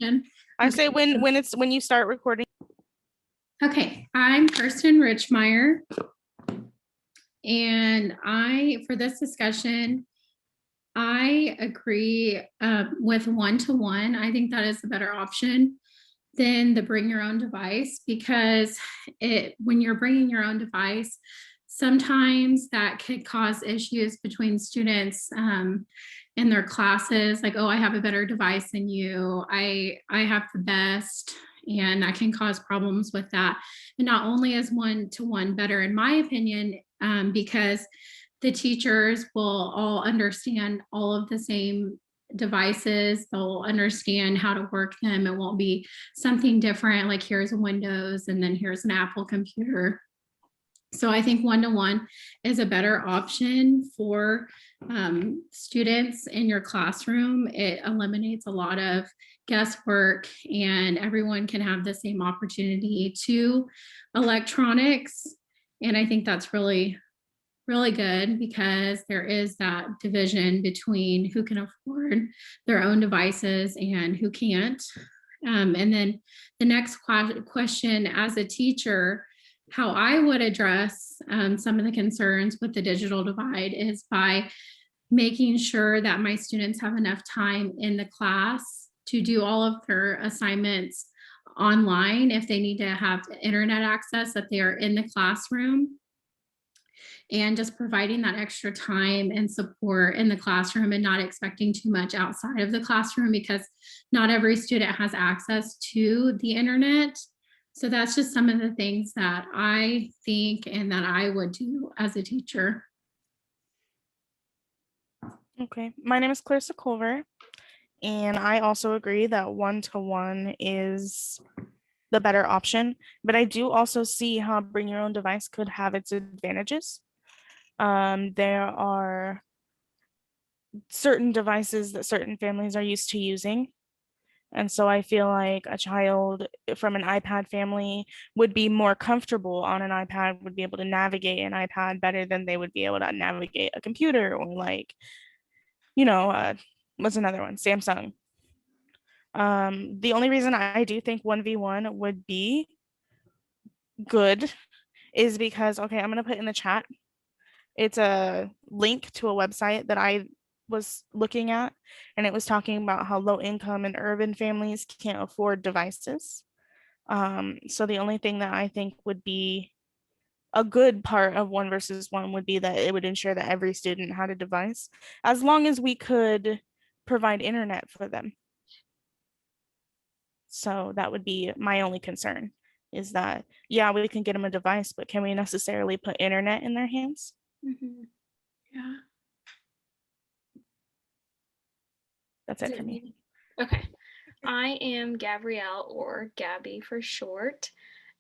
And I say okay. when you start recording. Okay, I'm Kirsten Richmeyer, and for this discussion, I agree with one-to-one. I think that is a better option than the bring your own device, because when you're bringing your own device, sometimes that could cause issues between students in their classes, like, oh, I have a better device than you, I have the best, and that can cause problems with that. And not only is one-to-one better, in my opinion, because the teachers will all understand all of the same devices, they'll understand how to work them. It won't be something different, like here's a Windows and then here's an Apple computer. So I think one-to-one is a better option for students in your classroom. It eliminates a lot of guesswork, and everyone can have the same opportunity to electronics. And I think that's really good, because there is that division between who can afford their own devices and who can't. And then the next question, as a teacher, how I would address some of the concerns with the digital divide is by making sure that my students have enough time in the class to do all of their assignments online. If they need to have internet access, that they are in the classroom, and just providing that extra time and support in the classroom, and not expecting too much outside of the classroom, because not every student has access to the internet. So that's just some of the things that I think and that I would do as a teacher. Okay, my name is Clarissa Culver, and I also agree that one-to-one is the better option, but I do also see how bring your own device could have its advantages. There are certain devices that certain families are used to using. And so I feel like a child from an iPad family would be more comfortable on an iPad, would be able to navigate an iPad better than they would be able to navigate a computer, or like, what's another one? Samsung. The only reason I do think 1v1 would be good is because, okay, I'm going to put in the chat. It's a link to a website that I was looking at, and it was talking about how low income and urban families can't afford devices. So the only thing that I think would be a good part of one versus one would be that it would ensure that every student had a device, as long as we could provide internet for them. So that would be my only concern, is that, yeah, we can get them a device, but can we necessarily put internet in their hands? Mm-hmm. Yeah. That's it for me. Okay. I am Gabrielle, or Gabby for short,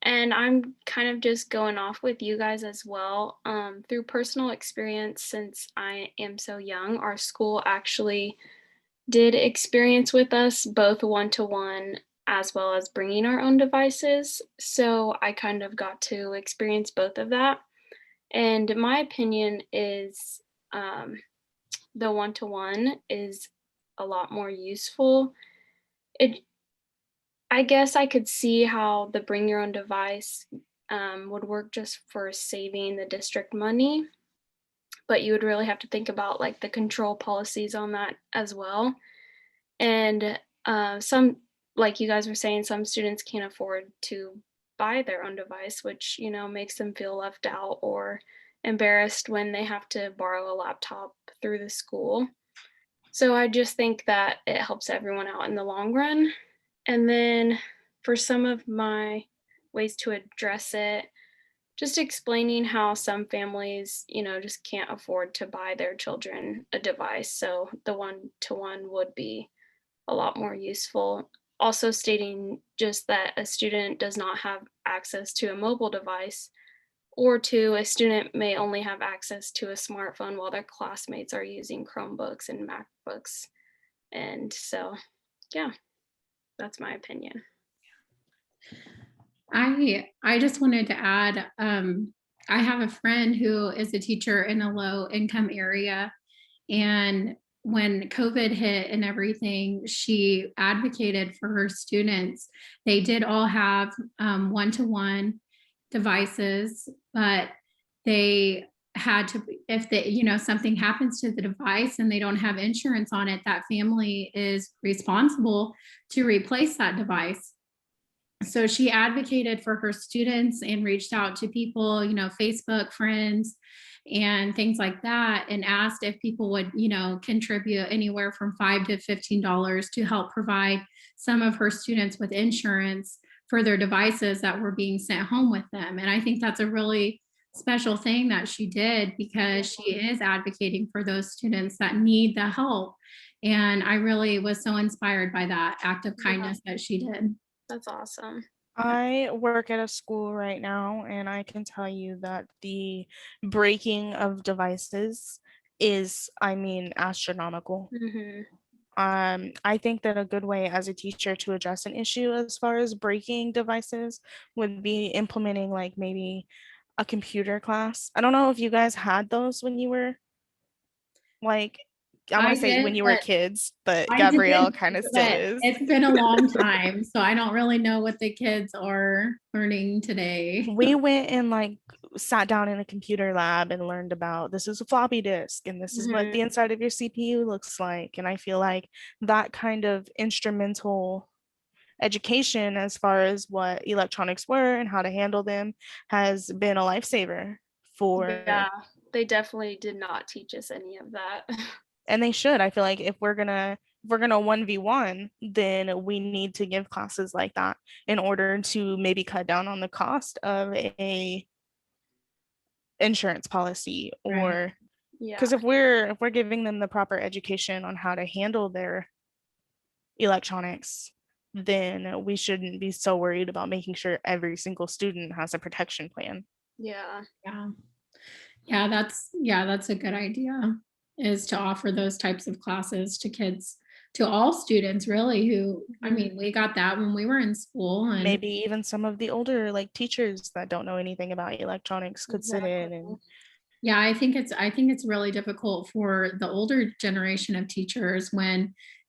and I'm kind of just going off with you guys as well. Through personal experience, since I am so young, our school actually did experience with us both one-to-one as well as bringing our own devices. So I kind of got to experience both of that. And my opinion is the one-to-one is a lot more useful. I guess I could see how the bring your own device would work just for saving the district money, but you would really have to think about like the control policies on that as well. And some, like you guys were saying, some students can't afford to buy their own device, which, makes them feel left out or embarrassed when they have to borrow a laptop through the school. So I just think that it helps everyone out in the long run. And then for some of my ways to address it, just explaining how some families, just can't afford to buy their children a device. So the one-to-one would be a lot more useful. Also stating just that a student does not have access to a mobile device, or two, a student may only have access to a smartphone while their classmates are using Chromebooks and MacBooks. And so, yeah, that's my opinion. I just wanted to add, I have a friend who is a teacher in a low income area, and when COVID hit and everything, she advocated for her students. They did all have one-to-one devices, but they had to, if they, something happens to the device and they don't have insurance on it, that family is responsible to replace that device. So she advocated for her students and reached out to people, Facebook friends and things like that, and asked if people would, contribute anywhere from $5 to $15 to help provide some of her students with insurance for their devices that were being sent home with them. And I think that's a really special thing that she did, because she is advocating for those students that need the help. And I really was so inspired by that act of kindness that she did. That's awesome. I work at a school right now, and I can tell you that the breaking of devices is, astronomical. I think that a good way as a teacher to address an issue as far as breaking devices would be implementing like maybe a computer class. I don't know if you guys had those when you were like, I want I to say when did, you were but kids, but I Gabrielle did, kind of still but is. it's been a long time, so I don't really know what the kids are learning today. We went and like sat down in a computer lab and learned about this is a floppy disk and this is what the inside of your CPU looks like. And I feel like that kind of instrumental education as far as what electronics were and how to handle them has been a lifesaver for, Yeah, they definitely did not teach us any of that. and they should. I feel like if we're gonna 1v1, then we need to give classes like that in order to maybe cut down on the cost of a insurance policy, Right. or Yeah. because if we're giving them the proper education on how to handle their electronics, then we shouldn't be so worried about making sure every single student has a protection plan. Yeah. Yeah. That's a good idea, is to offer those types of classes to kids, to all students really, who, I mean, we got that when we were in school. And Maybe even some of the older like teachers that don't know anything about electronics could sit in and yeah, I think it's really difficult for the older generation of teachers,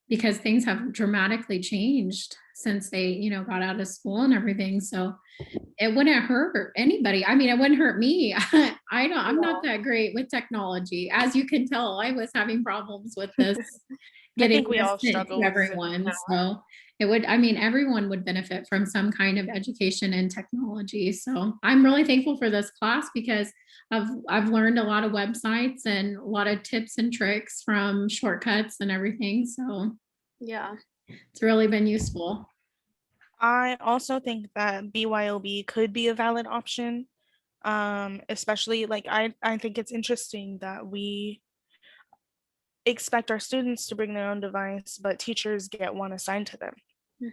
because things have dramatically changed since they, got out of school and everything. So it wouldn't hurt anybody. I mean, it wouldn't hurt me. I'm not that great with technology. As you can tell, I was having problems with this, I getting think we this all sent struggle to with it. everyone. So everyone would benefit from some kind of education in technology. So I'm really thankful for this class, because I've learned a lot of websites and a lot of tips and tricks from shortcuts and everything. So Yeah. it's really been useful. I also think that BYOB could be a valid option. Especially like I think it's interesting that we expect our students to bring their own device, but teachers get one assigned to them.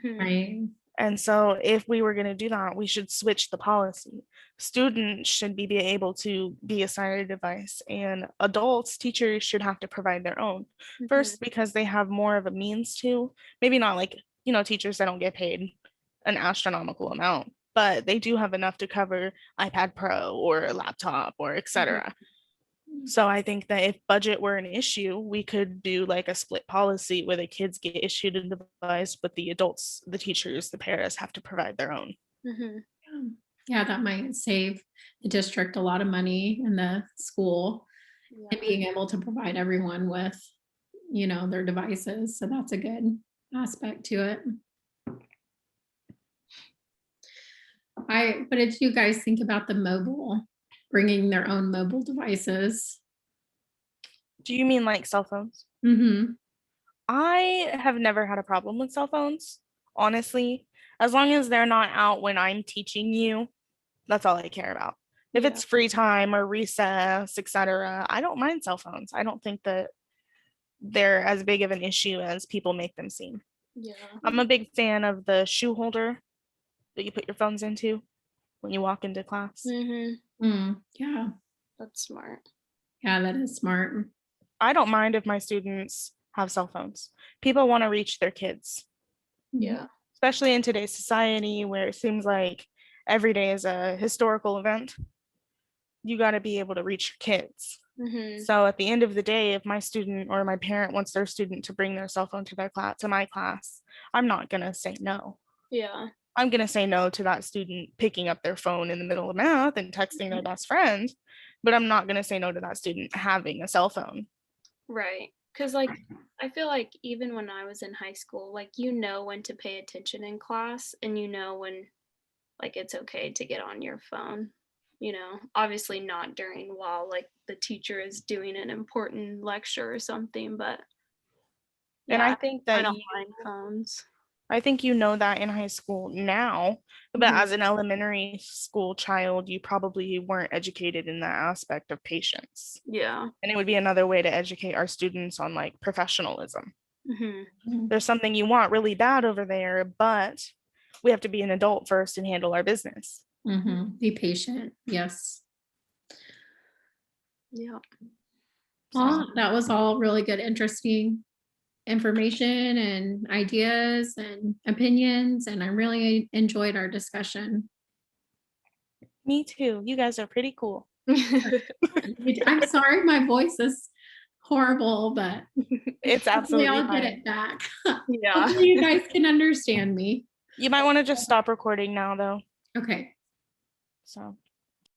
Right. And so if we were going to do that, we should switch the policy. Students should be able to be assigned a device, and adults, teachers should have to provide their own. First, because they have more of a means to, maybe not like, teachers that don't get paid an astronomical amount, but they do have enough to cover iPad Pro or a laptop or etc. So I think that if budget were an issue, we could do like a split policy where the kids get issued a device, but the adults, the teachers, the parents have to provide their own. Yeah, that might save the district a lot of money in the school, and being able to provide everyone with, their devices. So that's a good aspect to it. What did you guys think about the bringing their own mobile devices? Do you mean like cell phones? Mm-hmm. I have never had a problem with cell phones, honestly. As long as they're not out when I'm teaching you, that's all I care about. If it's free time or recess, etc., I don't mind cell phones. I don't think that they're as big of an issue as people make them seem. Yeah. I'm a big fan of the shoe holder that you put your phones into when you walk into class. Yeah. That's smart. Yeah, that is smart. I don't mind if my students have cell phones. People want to reach their kids. Yeah. Especially in today's society where it seems like every day is a historical event. You got to be able to reach your kids. Mhm. So at the end of the day, if my student or my parent wants their student to bring their cell phone to their class, to my class, I'm not gonna say no. Yeah. I'm gonna say no to that student picking up their phone in the middle of math and texting their best friend, but I'm not gonna say no to that student having a cell phone. Right. Cause like I feel like even when I was in high school, like you know when to pay attention in class and you know when like it's okay to get on your phone. You know, obviously not during while like the teacher is doing an important lecture or something, but And yeah, I think I that don't mind phones. I think you know that in high school now, but Mhm. as an elementary school child, you probably weren't educated in that aspect of patience. Yeah. And it would be another way to educate our students on like professionalism. Mhm. There's something you want really bad over there, but we have to be an adult first and handle our business. Be patient. Yes. Yeah. Well, that was all really good, interesting information and ideas and opinions, and I really enjoyed our discussion. Me too. You guys are pretty cool. I'm sorry my voice is horrible, but It's hopefully absolutely I'll get fine. it back. Yeah. Hopefully you guys can understand me. You might want to just stop recording now though. Okay. So